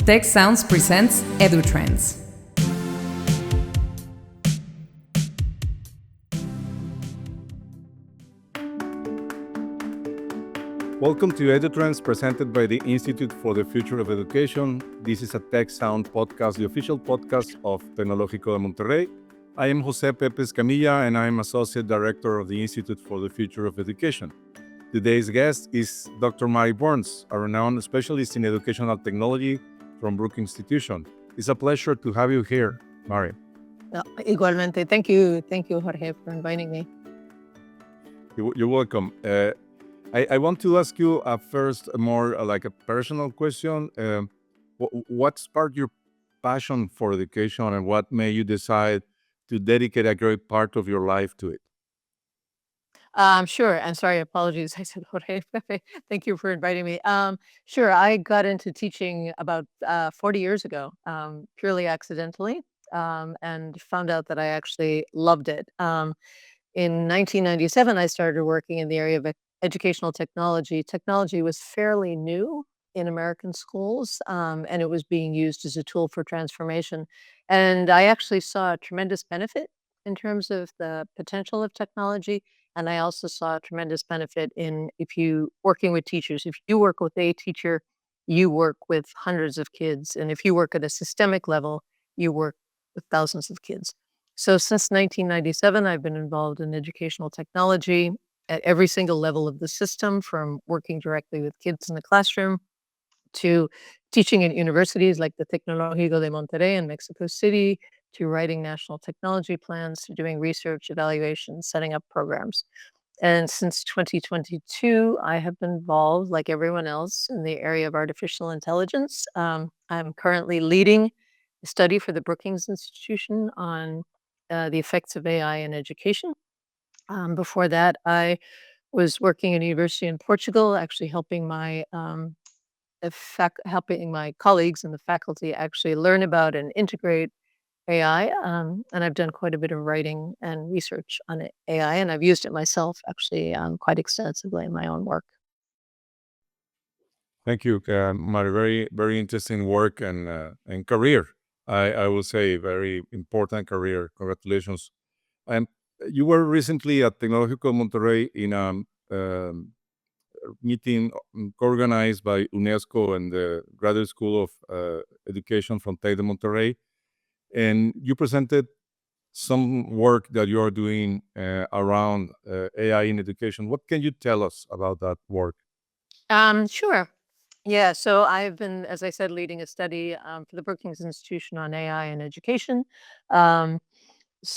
Tech Sounds presents EduTrends. Welcome to EduTrends presented by the Institute for the Future of Education. This is a Tech Sound podcast, the official podcast of Tecnológico de Monterrey. I am José Pepe Escamilla and I am Associate Director of the Institute for the Future of Education. Today's guest is Dr. Mari Burns, a renowned specialist in educational technology from Brookings Institution. It's a pleasure to have you here, Mari. Igualmente. Thank you, Jorge, for inviting me. You're welcome. I want to ask you first more like a personal question. What sparked your passion for education and what made you decide to dedicate a great part of your life to it? Sure. And sorry, apologies. I said Jorge. Pepe. Thank you for inviting me. Sure. I got into teaching about 40 years ago, purely accidentally, and found out that I actually loved it. In 1997, I started working in the area of educational technology. Technology was fairly new in American schools, and it was being used as a tool for transformation. And I actually saw a tremendous benefit in terms of the potential of technology. And I also saw a tremendous benefit in if you working with teachers. If you work with a teacher, you work with hundreds of kids. And if you work at a systemic level, you work with thousands of kids. So since 1997, I've been involved in educational technology at every single level of the system, from working directly with kids in the classroom to teaching at universities like the Tecnológico de Monterrey in Mexico City, to writing national technology plans, to doing research, evaluation, setting up programs. And since 2022, I have been involved, like everyone else, in the area of artificial intelligence. I'm currently leading a study for the Brookings Institution on the effects of AI in education. Before that, I was working at a university in Portugal, actually helping my colleagues in the faculty actually learn about and integrate AI. And I've done quite a bit of writing and research on AI, and I've used it myself actually quite extensively in my own work. Thank you, Mari. Very, very interesting work and career. I will say very important career. Congratulations. Um, you were recently at Tecnológico Monterrey in a meeting organized by UNESCO and the Graduate School of Education from Tec de Monterrey, and you presented some work that you are doing around AI in education. What can you tell us about that work? Sure. Yeah, so I've been, as I said, leading a study for the Brookings Institution on AI in education. Um,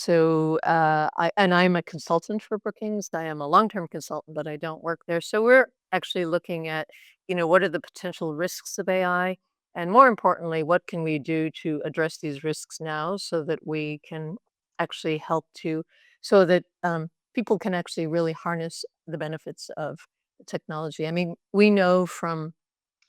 I'm a consultant for Brookings. I am a long-term consultant, but I don't work there. So we're actually looking at, what are the potential risks of AI? And more importantly, what can we do to address these risks now so that we can actually so that people can actually really harness the benefits of technology. I mean, we know from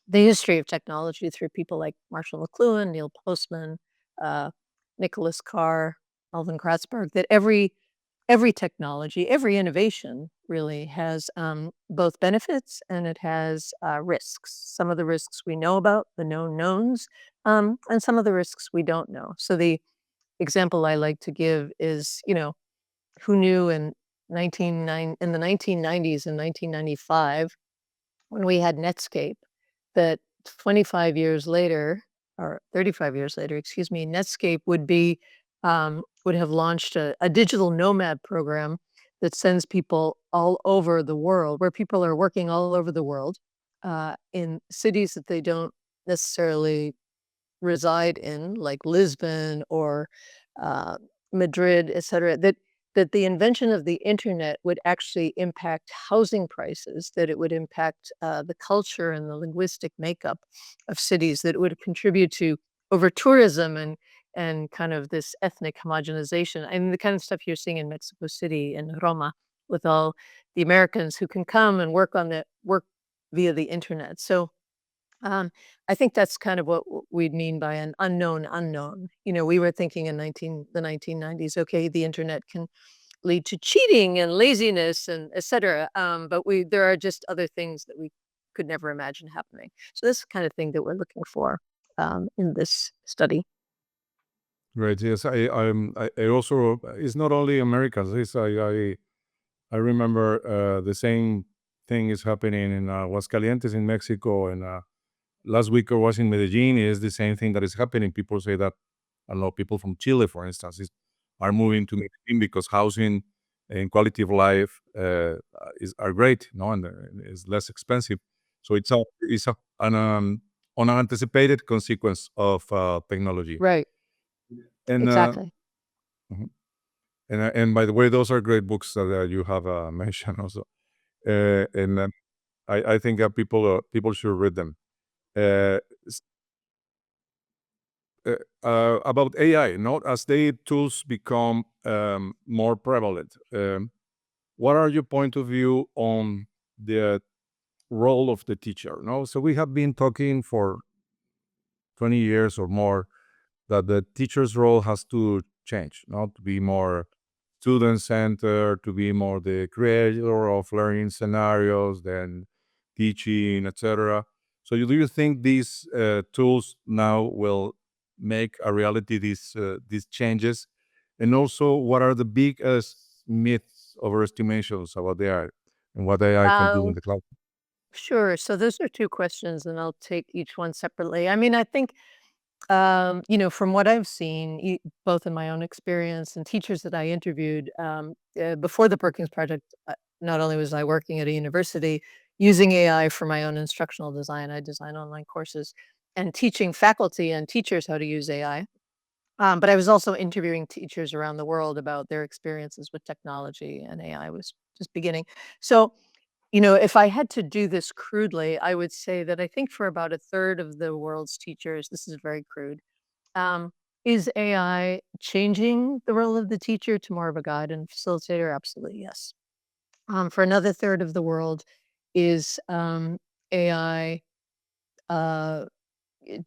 the history of technology through people like Marshall McLuhan, Neil Postman, uh, Nicholas Carr, Alvin Kratzberg, that every technology, every innovation really has both benefits and it has risks. Some of the risks we know about, the known knowns, and some of the risks we don't know. So the example I like to give is, who knew in the 1990s and 1995 when we had Netscape that 25 years later, or 35 years later, excuse me, Netscape would have launched a digital nomad program that sends people all over the world, where people are working all over the world, in cities that they don't necessarily reside in, like Lisbon or Madrid, et cetera, that the invention of the internet would actually impact housing prices, that it would impact the culture and the linguistic makeup of cities, that it would contribute to over tourism and kind of this ethnic homogenization. I mean, the kind of stuff you're seeing in Mexico City and Roma with all the Americans who can come and work via the internet. So I think that's kind of what we'd mean by an unknown unknown. We were thinking in the 1990s, okay, the internet can lead to cheating and laziness and et cetera. But there are just other things that we could never imagine happening. So this is the kind of thing that we're looking for in this study. Right. Yes. I also, it's not only Americans. I remember the same thing is happening in Aguascalientes in Mexico. And last week I was in Medellin. It's the same thing that is happening. People say that a lot of people from Chile, for instance, are moving to Medellin because housing and quality of life are great, no, and is less expensive. So an unanticipated consequence of technology. Right. And Exactly. mhm. And by the way, those are great books that you have mentioned also. And I think that people should read them. Uh, s- about AI, not as the tools become more prevalent. What are your point of view on the role of the teacher? No, so we have been talking for 20 years or more that the teacher's role has to change, not to be more student centered, to be more the creator of learning scenarios than teaching, etc. So, do you think these tools now will make a reality these changes? And also, what are the biggest myths, overestimations about AI and what AI can do in Um, the cloud? sure. So those are two questions, and I'll take each one separately. I mean, I think from what I've seen, both in my own experience and teachers that I interviewed before the Brookings Project, not only was I working at a university using AI for my own instructional design, I design online courses and teaching faculty and teachers how to use AI. But I was also interviewing teachers around the world about their experiences with technology, and AI was just beginning. So, if I had to do this crudely, I would say that I think for about a third of the world's teachers, this is very crude. Um, is AI changing the role of the teacher to more of a guide and facilitator? Absolutely, yes. For another third of the world, is AI uh,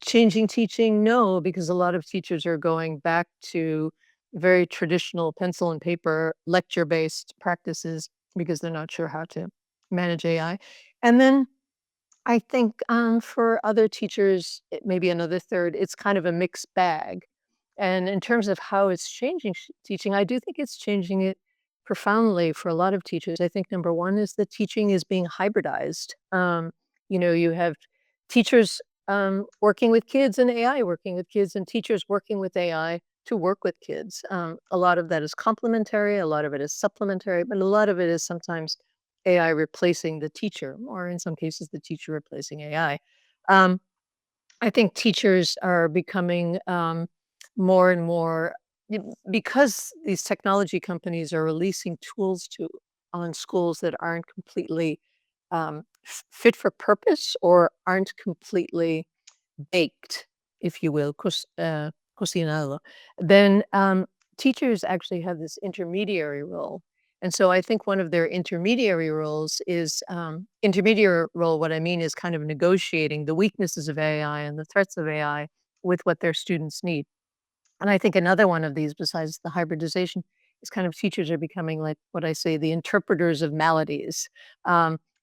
changing teaching? No, because a lot of teachers are going back to very traditional pencil and paper lecture based practices because they're not sure how to manage AI. And then I think, for other teachers, maybe another third, it's kind of a mixed bag. And in terms of how it's changing teaching, I do think it's changing it profoundly for a lot of teachers. I think number one is that teaching is being hybridized. You have teachers working with kids and AI working with kids, and teachers working with AI to work with kids. A lot of that is complementary, a lot of it is supplementary, but a lot of it is sometimes AI replacing the teacher, or in some cases, the teacher replacing AI. Um, I think teachers are becoming more and more because these technology companies are releasing tools to on schools that aren't completely fit for purpose or aren't completely baked, if you will, cocinado, then teachers actually have this intermediary role. And so I think one of their intermediary roles is intermediary role. What I mean is kind of negotiating the weaknesses of AI and the threats of AI with what their students need. And I think another one of these, besides the hybridization, is kind of teachers are becoming like what I say, the interpreters of maladies.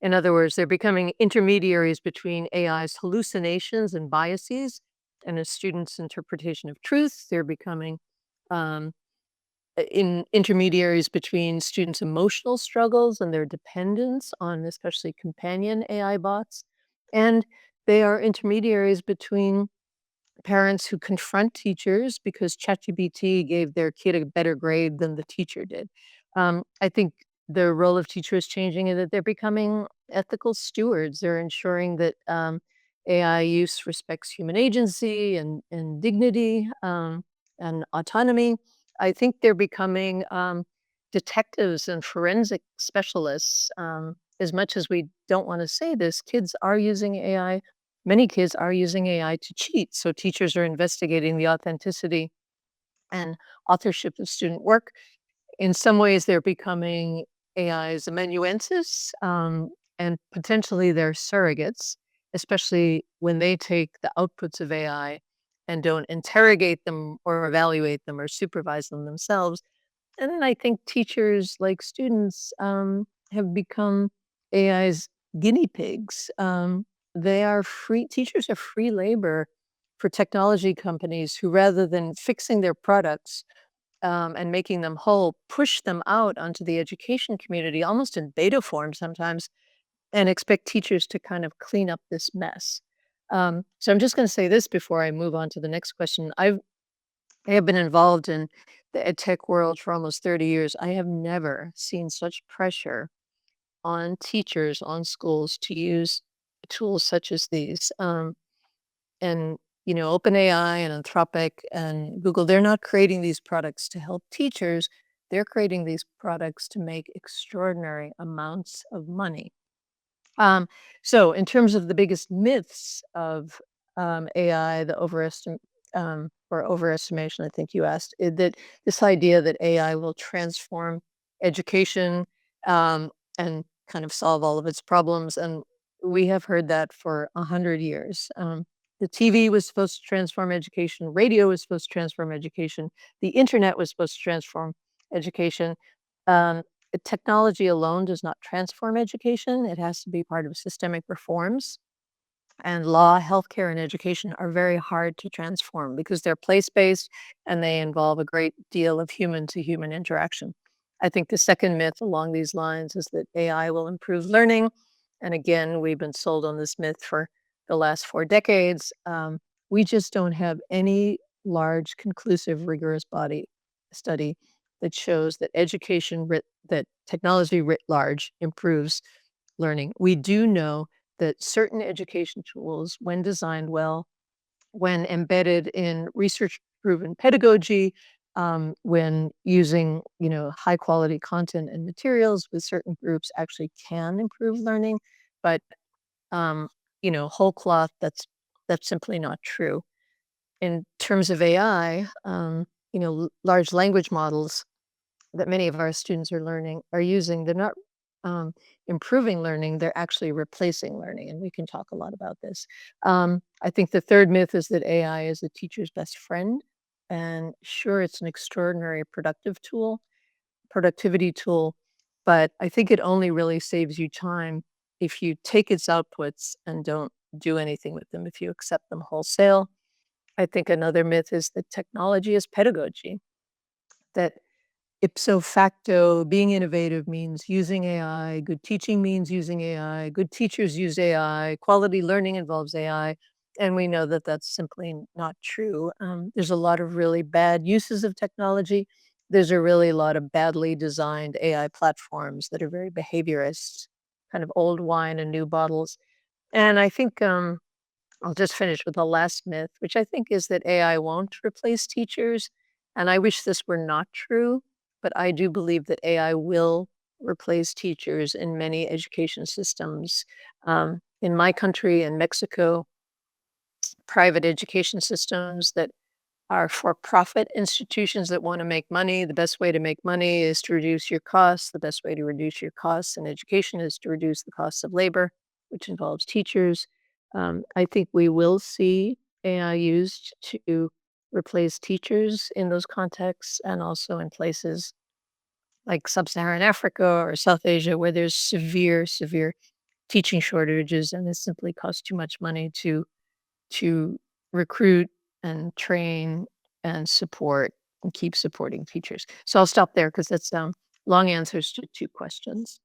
In other words, they're becoming intermediaries between AI's hallucinations and biases and a student's interpretation of truth. They're becoming um, in intermediaries between students' emotional struggles and their dependence on especially companion AI bots. And they are intermediaries between parents who confront teachers because ChatGPT gave their kid a better grade than the teacher did. I think the role of teacher is changing and that they're becoming ethical stewards. They're ensuring that AI use respects human agency and dignity and autonomy. I think they're becoming detectives and forensic specialists. As much as we don't want to say this, kids are using AI. Many kids are using AI to cheat, so teachers are investigating the authenticity and authorship of student work. In some ways, they're becoming AI's amanuensis, and potentially their surrogates, especially when they take the outputs of AI and don't interrogate them or evaluate them or supervise them themselves. And then I think teachers, like students, have become AI's guinea pigs. They are free, teachers are free labor for technology companies who, rather than fixing their products and making them whole, push them out onto the education community, almost in beta form sometimes, and expect teachers to kind of clean up this mess. So I'm just going to say this before I move on to the next question. I have been involved in the ed tech world for almost 30 years. I have never seen such pressure on teachers, on schools to use tools such as these. And OpenAI and Anthropic and Google, they're not creating these products to help teachers. They're creating these products to make extraordinary amounts of money. So in terms of the biggest myths of AI, the or overestimation, I think you asked, that this idea that AI will transform education and kind of solve all of its problems. And we have heard that for 100 years. The TV was supposed to transform education. Radio was supposed to transform education. The internet was supposed to transform education. Um, Technology alone does not transform education. It has to be part of systemic reforms. And law, healthcare, and education are very hard to transform because they're place-based and they involve a great deal of human-to-human interaction. I think the second myth along these lines is that AI will improve learning. And again, we've been sold on this myth for the last 4 decades. We just don't have any large, conclusive, rigorous body study that shows that that technology writ large improves learning. We do know that certain education tools, when designed well, when embedded in research-proven pedagogy, when using, high quality content and materials with certain groups actually can improve learning. But, whole cloth, that's simply not true. In terms of AI, large language models that many of our students are using, they're not um, improving learning, they're actually replacing learning, and we can talk a lot about this. I think the third myth is that AI is a teacher's best friend, and sure, it's an extraordinary productivity tool, but I think it only really saves you time if you take its outputs and don't do anything with them, if you accept them wholesale. I think another myth is that technology is pedagogy, that ipso facto, being innovative means using AI, good teaching means using AI, good teachers use AI, quality learning involves AI, and we know that that's simply not true. There's a lot of really bad uses of technology. There's a really lot of badly designed AI platforms that are very behaviorist, kind of old wine and new bottles. And I think I'll just finish with the last myth, which I think is that AI won't replace teachers. And I wish this were not true, but I do believe that AI will replace teachers in many education systems. In my country, in Mexico, private education systems that are for-profit institutions that want to make money. The best way to make money is to reduce your costs. The best way to reduce your costs in education is to reduce the costs of labor, which involves teachers. I think we will see AI used to replace teachers in those contexts and also in places like sub-Saharan Africa or South Asia where there's severe teaching shortages and it simply costs too much money to recruit and train and support and keep supporting teachers. So I'll stop there because that's long answers to 2 questions.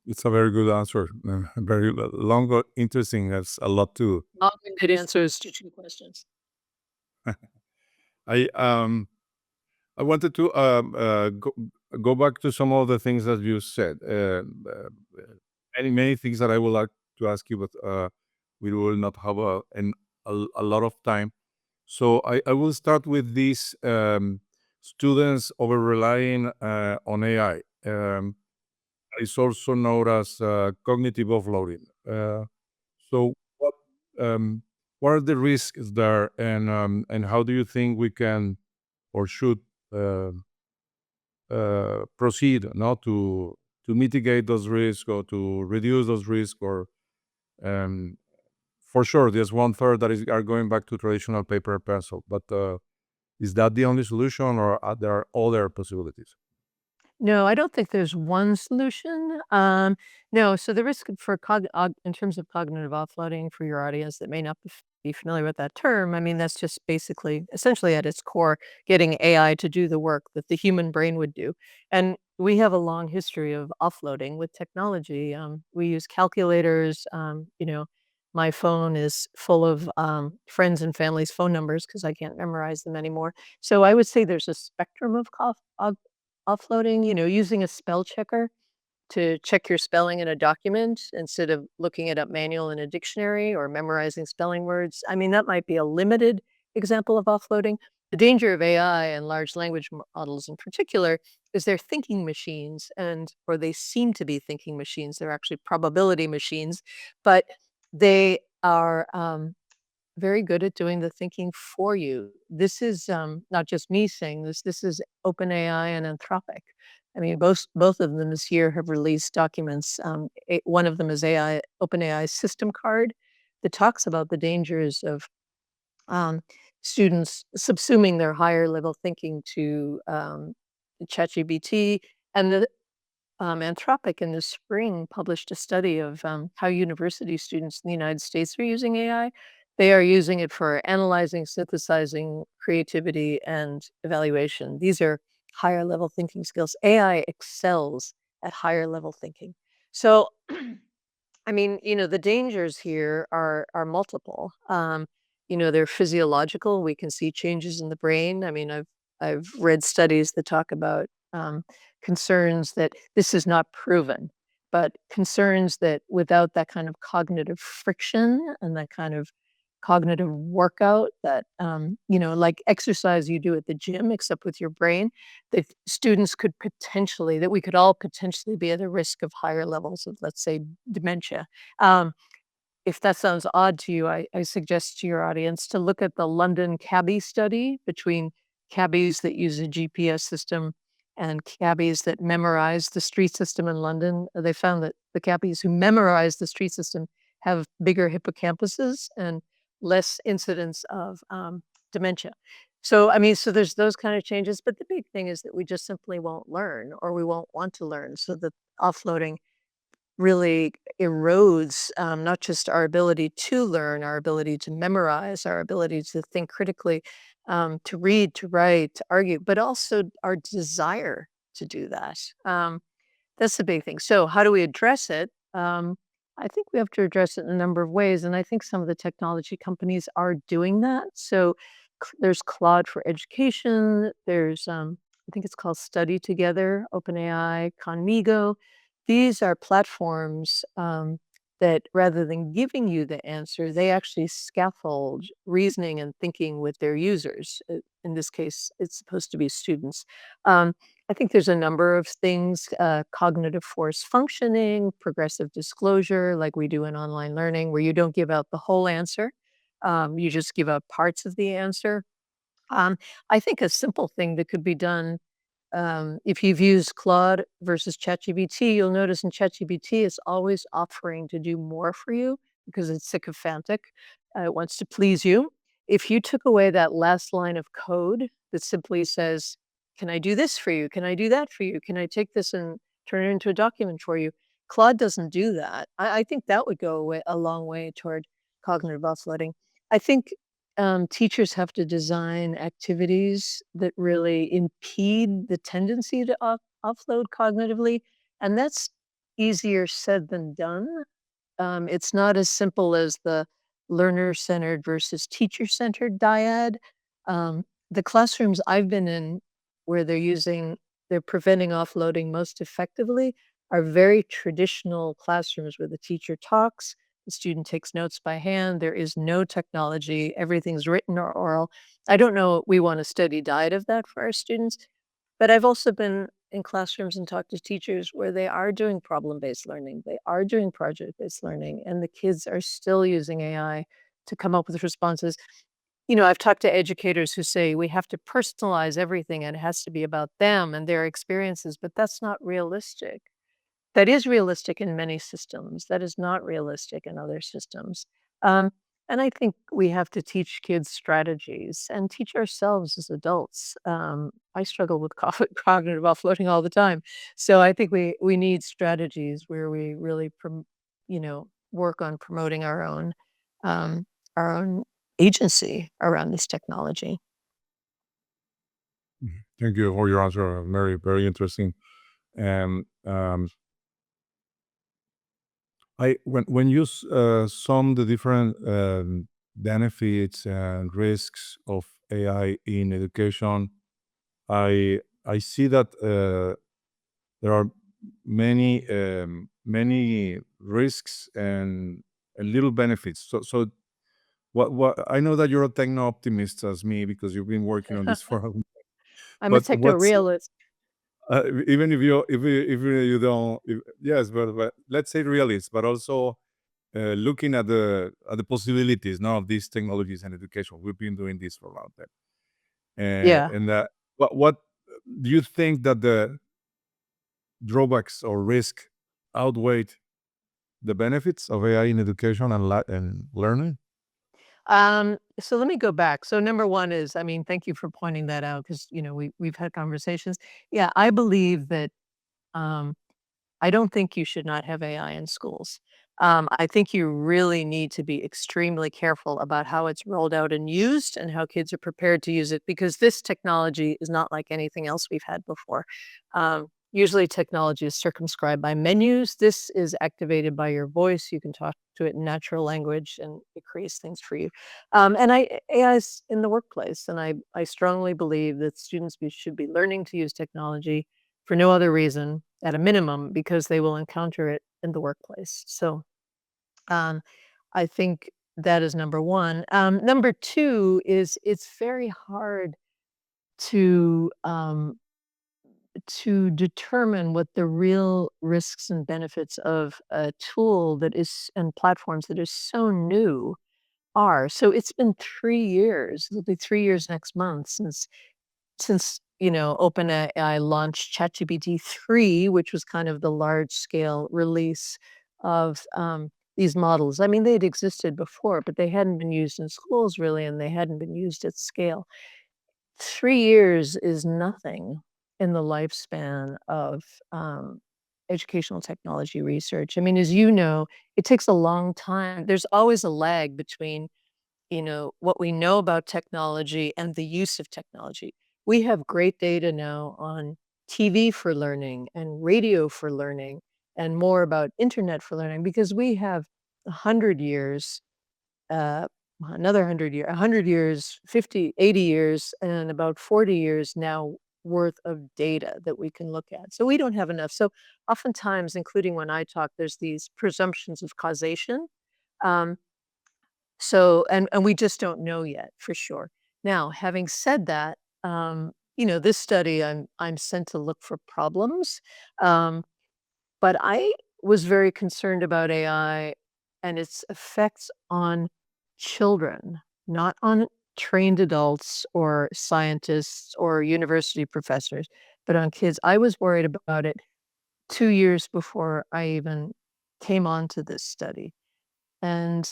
It's a very good answer. Very long, interesting. Has a lot to. Long-winded answers to 2 questions. I wanted to go back to some of the things that you said. Many things that I would like to ask you, but we will not have a lot of time. So I will start with these students over relying on AI. It's also known as cognitive offloading. So what are the risks there, and how do you think we can or should uh, proceed, to mitigate those risks or to reduce those risks? Or um, for sure, there's one third that are going back to traditional paper and pencil, but is that the only solution, or are there other possibilities? No, I don't think there's one solution. No, so the risk for in terms of cognitive offloading for your audience that may not be familiar with that term, I mean, that's just basically, essentially at its core, getting AI to do the work that the human brain would do. And we have a long history of offloading with technology. We use calculators. My phone is full of friends and family's phone numbers because I can't memorize them anymore. So I would say there's a spectrum of offloading, using a spell checker to check your spelling in a document instead of looking it up manual in a dictionary or memorizing spelling words. I mean, that might be a limited example of offloading. The danger of AI and large language models in particular is they're thinking machines or they seem to be thinking machines. They're actually probability machines, but they are very good at doing the thinking for you. This is not just me saying this. This is OpenAI and Anthropic. I mean, both of them this year have released documents. One of them is OpenAI's system card that talks about the dangers of um, students subsuming their higher level thinking to ChatGPT, and the Anthropic in the spring published a study of how university students in the United States are using AI. They are using it for analyzing, synthesizing, creativity, and evaluation. These are higher level thinking skills. AI excels at higher level thinking. So I mean, the dangers here are multiple. They're physiological. We can see changes in the brain. I mean, I've read studies that talk about concerns that this is not proven, but concerns that without that kind of cognitive friction and that kind of cognitive workout that like exercise you do at the gym, except with your brain, that that we could all potentially be at a risk of higher levels of, let's say, dementia. Um, if that sounds odd to you, I suggest to your audience to look at the London cabbie study between cabbies that use a GPS system and cabbies that memorize the street system in London. They found that the cabbies who memorize the street system have bigger hippocampuses and less incidence of dementia. So, I mean, so there's those kind of changes, but the big thing is that we just simply won't learn or we won't want to learn. So the offloading really erodes not just our ability to learn, our ability to memorize, our ability to think critically, to read, to write, to argue, but also our desire to do that. That's the big thing. So, how do we address it? I think we have to address it in a number of ways, and I think some of the technology companies are doing that. So, there's Claude for Education. There's, I think it's called Study Together, OpenAI, Conmigo. These are platforms that rather than giving you the answer, they actually scaffold reasoning and thinking with their users. In this case, it's supposed to be students. I think there's a number of things, cognitive force functioning, progressive disclosure, like we do in online learning, where you don't give out the whole answer. You just give out parts of the answer. I think a simple thing that could be done, if you've used Claude versus ChatGPT, you'll notice in ChatGPT, it's always offering to do more for you because it's sycophantic. It wants to please you. If you took away that last line of code that simply says, can I do this for you? Can I do that for you? Can I take this and turn it into a document for you? Claude doesn't do that. I think that would go a long way toward cognitive offloading. I think teachers have to design activities that really impede the tendency to offload cognitively, and that's easier said than done. It's not as simple as the learner-centered versus teacher-centered dyad. The classrooms I've been in where they're preventing offloading most effectively are very traditional classrooms where the teacher talks, the student takes notes by hand, there is no technology, everything's written or oral. I don't know we want a steady diet of that for our students, but I've also been in classrooms and talked to teachers where they are doing problem-based learning, they are doing project-based learning, and the kids are still using AI to come up with responses. I've talked to educators who say we have to personalize everything and it has to be about them and their experiences, but that's not realistic. That is realistic in many systems. That is not realistic in other systems. Um, And I think we have to teach kids strategies and teach ourselves as adults. I struggle with cognitive offloading all the time. So I think we need strategies where we really, work on promoting um, our own agency around this technology. Thank you for your answer. Very, very interesting. And when you sum the different benefits and risks of AI in education, I see that there are many risks and little benefits. So what I know that you're a techno optimist as me because you've been working on this for a while. I'm a But techno what's realist. even if you don't yes, but let's say realist, but also looking at the possibilities now of these technologies and education. We've been doing this for a long time, Yeah. and what do you think that the drawbacks or risk outweigh the benefits of AI in education and learning? So let me go back. So number one is, I mean, thank you for pointing that out because we've had conversations. Yeah, I believe that um, I don't think you should not have AI in schools. I think you really need to be extremely careful about how it's rolled out and used and how kids are prepared to use it because this technology is not like anything else we've had before. Usually, technology is circumscribed by menus. This is activated by your voice. You can talk to it in natural language and it creates things for you. AI is in the workplace, and I strongly believe that students should be learning to use technology for no other reason, at a minimum, because they will encounter it in the workplace. So, um, I think that is number one. Number two is it's very hard to determine what the real risks and benefits of a tool that is and platforms that is so new are. So it's been 3 years. It'll be 3 years next month since OpenAI launched ChatGPT 3, which was kind of the large scale release of these models. I mean, they'd existed before, but they hadn't been used in schools really, and they hadn't been used at scale. 3 years is nothing in the lifespan of educational technology research. I mean, as you know, it takes a long time. There's always a lag between what we know about technology and the use of technology. We have great data now on TV for learning and radio for learning and more about internet for learning because we have 100 years, uh, another 100 years, 50, 80 years, and about 40 years now worth of data that we can look at. So we don't have enough. So oftentimes, including when I talk, there's these presumptions of causation. Um, and we just don't know yet for sure. Now, having said that, this study, I'm sent to look for problems, um, but I was very concerned about AI and its effects on children, not on trained adults or scientists or university professors, but on kids. I was worried about it 2 years before I even came onto this study. And,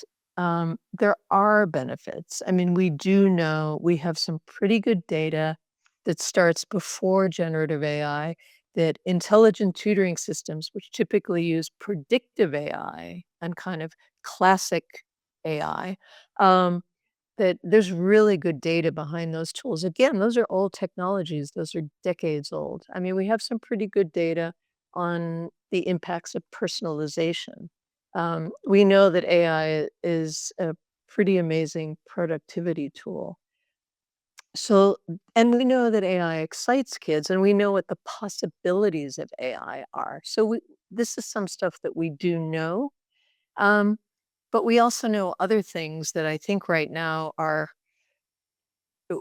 there are benefits. I mean, we do know we have some pretty good data that starts before generative AI, that intelligent tutoring systems, which typically use predictive AI and kind of classic AI, um, that there's really good data behind those tools. Again, those are old technologies, those are decades old. I mean, we have some pretty good data on the impacts of personalization. We know that AI is a pretty amazing productivity tool. So, and we know that AI excites kids, and we know what the possibilities of AI are. So, this is some stuff that we do know. Um, but we also know other things that I think right now are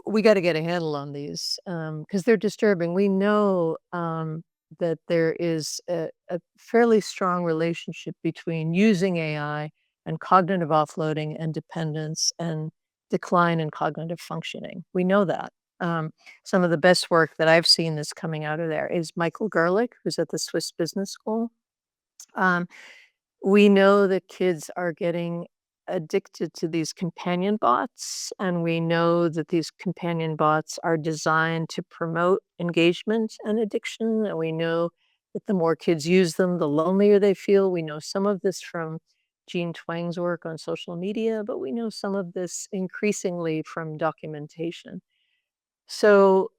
we got to get a handle on these because they're disturbing. We know that there is a fairly strong relationship between using AI and cognitive offloading and dependence and decline in cognitive functioning. We know that. Some of the best work that I've seen that's coming out of there is Michael Gerlich, who's at the Swiss Business School. Um, we know that kids are getting addicted to these companion bots, and we know that these companion bots are designed to promote engagement and addiction. And we know that the more kids use them, the lonelier they feel. We know some of this from Jean Twang's work on social media, but we know some of this increasingly from documentation. So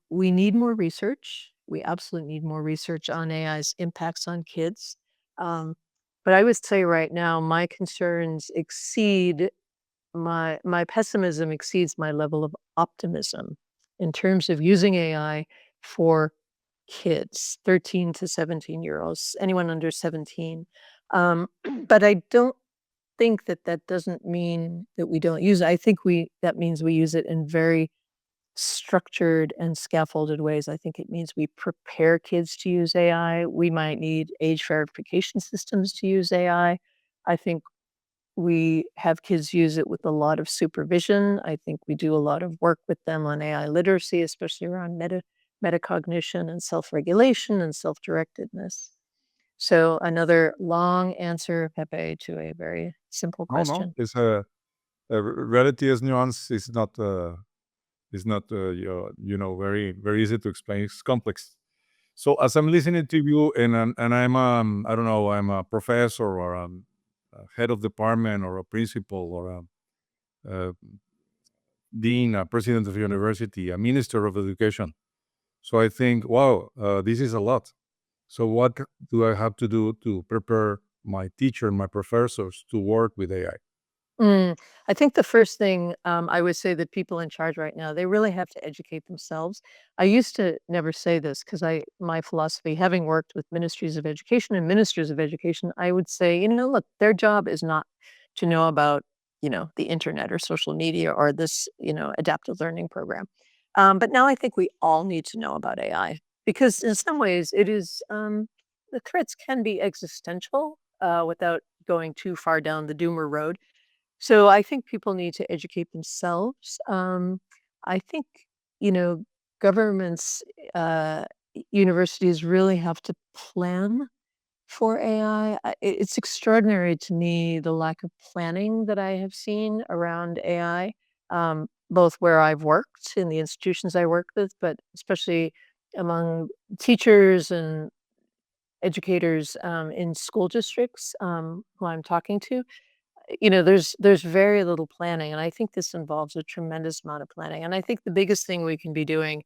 we need more research. We absolutely need more research on AI's impacts on kids. Um, but I would say right now, my concerns exceed my pessimism exceeds my level of optimism in terms of using AI for kids, 13 to 17-year-olds, anyone under 17. Um, but I don't think that that doesn't mean that we don't use it. I think that means we use it in very structured and scaffolded ways. I think it means we prepare kids to use AI. We might need age verification systems to use AI. I think we have kids use it with a lot of supervision. I think we do a lot of work with them on AI literacy, especially around metacognition and self-regulation and self-directedness. So another long answer, Pepe, to a very simple No, no, question. it's a reality is nuance. It's not very very easy to explain. It's complex. So as I'm listening to you, and I'm I don't know, I'm a professor or a head of department or a principal or a dean, a president of university, a minister of education. So I think, wow, this is a lot. So what do I have to do to prepare my teacher, my professors to work with AI? I think the first thing I would say that people in charge right now, they really have to educate themselves. I used to never say this because my philosophy, having worked with ministries of education and ministers of education, I would say, look, their job is not to know about, the internet or social media or this, adaptive learning program. But now I think we all need to know about AI because in some ways the threats can be existential without going too far down the doomer road. So I think people need to educate themselves. I think, you know, governments, universities really have to plan for AI. It's extraordinary to me the lack of planning that I have seen around AI, both where I've worked in the institutions I work with, but especially among teachers and educators in school districts who I'm talking to. There's very little planning, and I think this involves a tremendous amount of planning. And I think the biggest thing we can be doing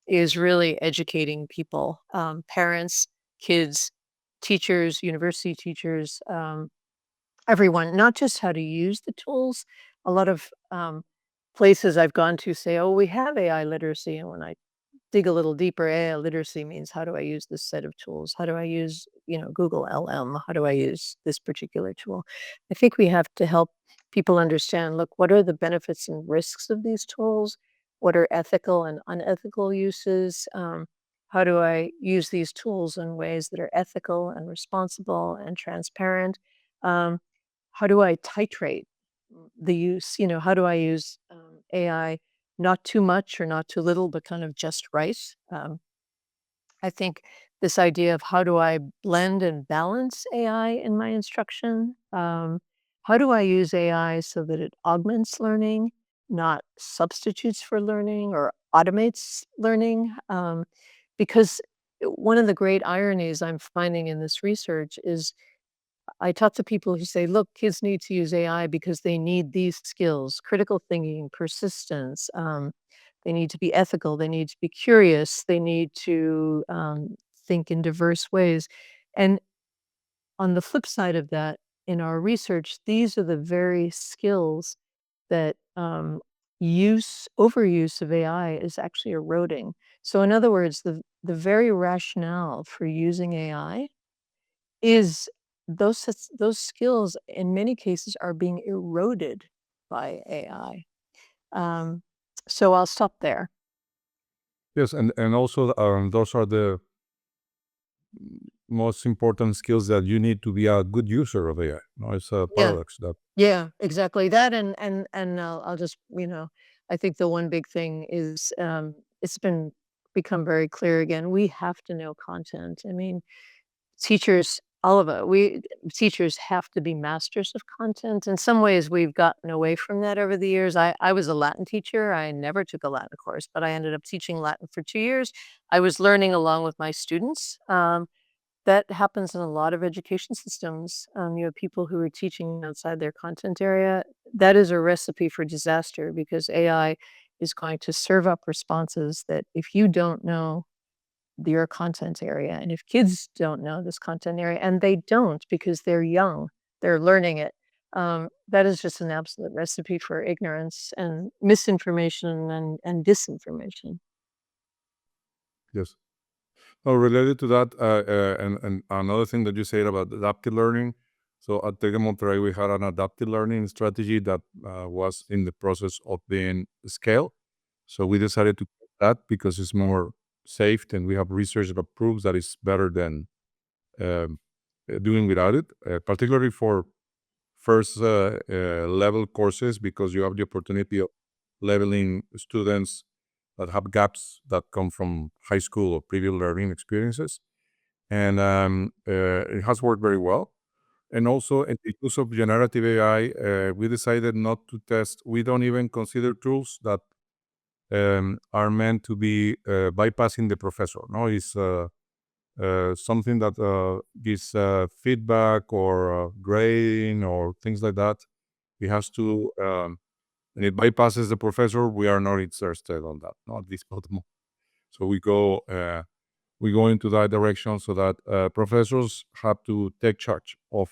is really educating people, parents, kids, teachers, university teachers, everyone, not just how to use the tools. A lot of places I've gone to say, "Oh, we have AI literacy," and when I dig a little deeper, AI literacy means how do I use this set of tools? How do I use, Google LM? How do I use this particular tool? I think we have to help people understand, look, what are the benefits and risks of these tools? What are ethical and unethical uses? How do I use these tools in ways that are ethical and responsible and transparent? Um, how do I titrate the use? How do I use AI not too much or not too little, but kind of just right? I think this idea of how do I blend and balance AI in my instruction? How do I use AI so that it augments learning, not substitutes for learning or automates learning? Because one of the great ironies I'm finding in this research is I talk to people who say, look, kids need to use AI because they need these skills, critical thinking, persistence. They need to be ethical. They need to be curious. They need to think in diverse ways. And on the flip side of that, in our research, these are the very skills that overuse of AI is actually eroding. So, in other words, the very rationale for using AI is those skills in many cases are being eroded by AI. Um, so I'll stop there. Yes, and also those are the most important skills that you need to be a good user of AI. No, it's a Yeah, paradox that yeah, exactly. That and I'll just I think the one big thing is it's become very clear again. We have to know content. I mean, teachers All of it. We teachers have to be masters of content. In some ways, we've gotten away from that over the years. I was a Latin teacher. I never took a Latin course, but I ended up teaching Latin for 2 years. I was learning along with my students. That happens in a lot of education systems. You have people who are teaching outside their content area. That is a recipe for disaster because AI is going to serve up responses that if you don't know your content area. And if kids don't know this content area, and they don't because they're young, they're learning it, that is just an absolute recipe for ignorance and misinformation and disinformation. Yes. Oh, related to that, and another thing that you said about adaptive learning. So at Tec de Monterrey, we had an adaptive learning strategy that was in the process of being scaled. So we decided to keep that because it's more safe, and we have research that proves that it's better than um, doing without it, particularly for first level courses, because you have the opportunity of leveling students that have gaps that come from high school or previous learning experiences. And it has worked very well. And also, in the use of generative AI, we decided not to test. We don't even consider tools that are meant to be bypassing the professor. No, it's something that gives feedback or grading or things like that. It has to, and it bypasses the professor. We are not interested on that. Not this moment. So we go into that direction so that professors have to take charge of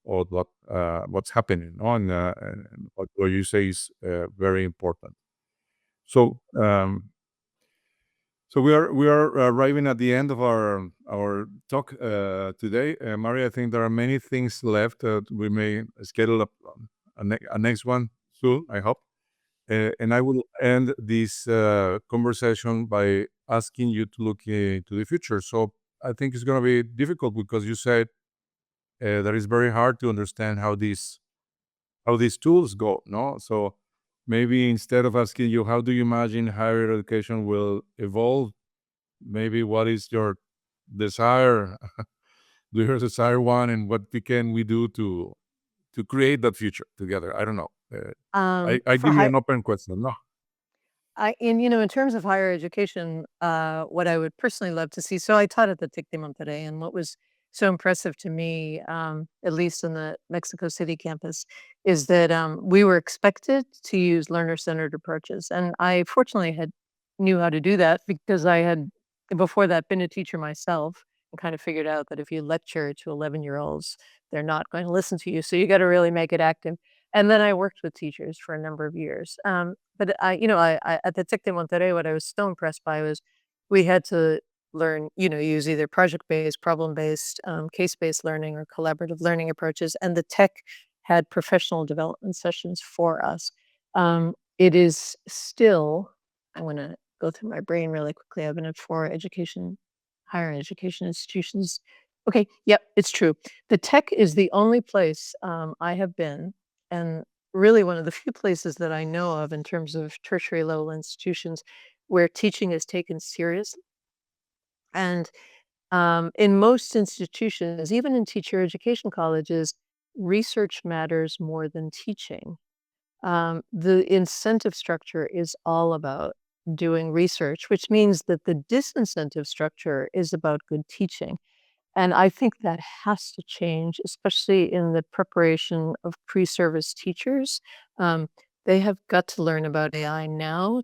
what's happening. No? And what you say is very important. So we are arriving at the end of our talk today. Maria, I think there are many things left. We may schedule a next one soon, I hope. And I will end this conversation by asking you to look into the future. So I think it's going to be difficult because you said that it's very hard to understand how these tools go. No, so maybe instead of asking you how do you imagine higher education will evolve, maybe what is your desire? Do you desire one, and what can we do to create that future together? I don't know. I For give you high an open question. No. in terms of higher education, what I would personally love to see, so I taught at the Tec de Monterrey, and what was so impressive to me, at least in the Mexico City campus, is that we were expected to use learner-centered approaches, and I fortunately had knew how to do that because I had before that been a teacher myself and kind of figured out that if you lecture to 11-year-olds, they're not going to listen to you, so you got to really make it active. And then I worked with teachers for a number of years. But I at the Tec de Monterrey, what I was so impressed by was we had to learn, use either project-based, problem-based, case-based learning or collaborative learning approaches, and the tech had professional development sessions for us. It is still I wanna go through my brain really quickly. I've been at 4 higher education institutions. Okay, yep, it's true. The tech is the only place, I have been, and really one of the few places that I know of in terms of tertiary level institutions where teaching is taken seriously. And in most institutions, even in teacher education colleges, research matters more than teaching. The incentive structure is all about doing research, which means that the disincentive structure is about good teaching. And I think that has to change, especially in the preparation of pre-service teachers. Um, they have got to learn about AI now.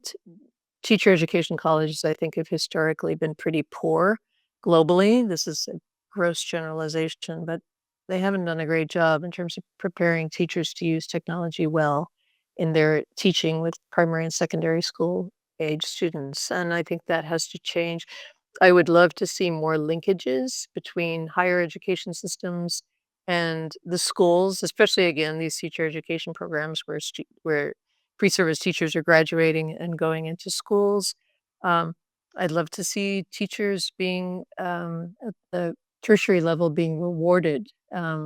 Teacher education colleges, I think, have historically been pretty poor globally. This is a gross generalization, but they haven't done a great job in terms of preparing teachers to use technology well in their teaching with primary and secondary school age students. And I think that has to change. I would love to see more linkages between higher education systems and the schools, especially again, these teacher education programs where pre-service teachers are graduating and going into schools. Um, I'd love to see teachers being at the tertiary level being rewarded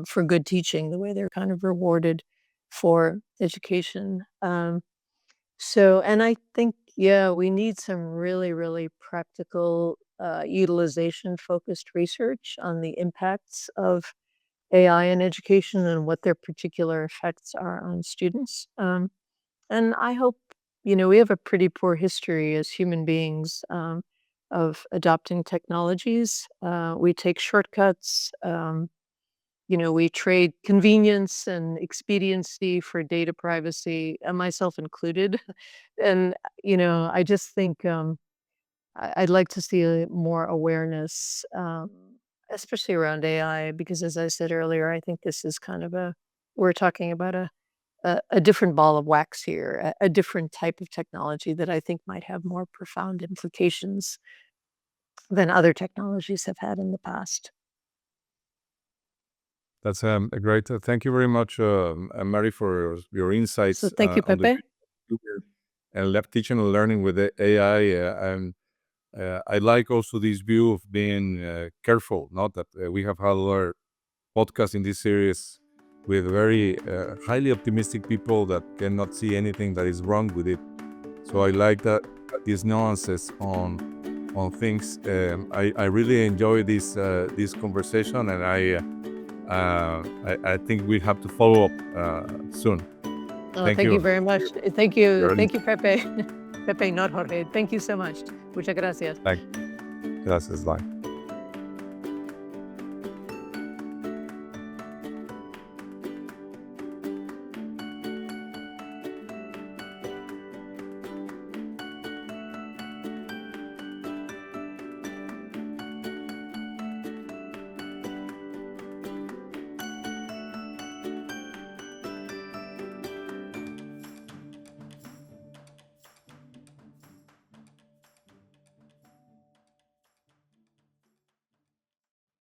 for good teaching, the way they're kind of rewarded for education. And I think, yeah, we need some really, really practical utilization-focused research on the impacts of AI in education and what their particular effects are on students. And I hope, we have a pretty poor history as human beings of adopting technologies. We take shortcuts. We trade convenience and expediency for data privacy, and myself included. And, I just think I'd like to see more awareness, especially around AI, because as I said earlier, I think this is kind of we're talking about a different ball of wax here, a different type of technology that I think might have more profound implications than other technologies have had in the past. That's a great. Thank you very much, Mary, for your insights So thank you, on the Pepe. future and teaching and learning with the AI. And I like also this view of being careful. Not that we have had other podcasts in this series with very highly optimistic people that cannot see anything that is wrong with it. So I like that these nuances on things. I really enjoy this conversation, and I think we have to follow up soon. Oh, Thank thank you you. very much. Thank you. Your Thank you, Pepe. Pepe, not Jorge. Thank you so much. Muchas gracias. Gracias. Bye.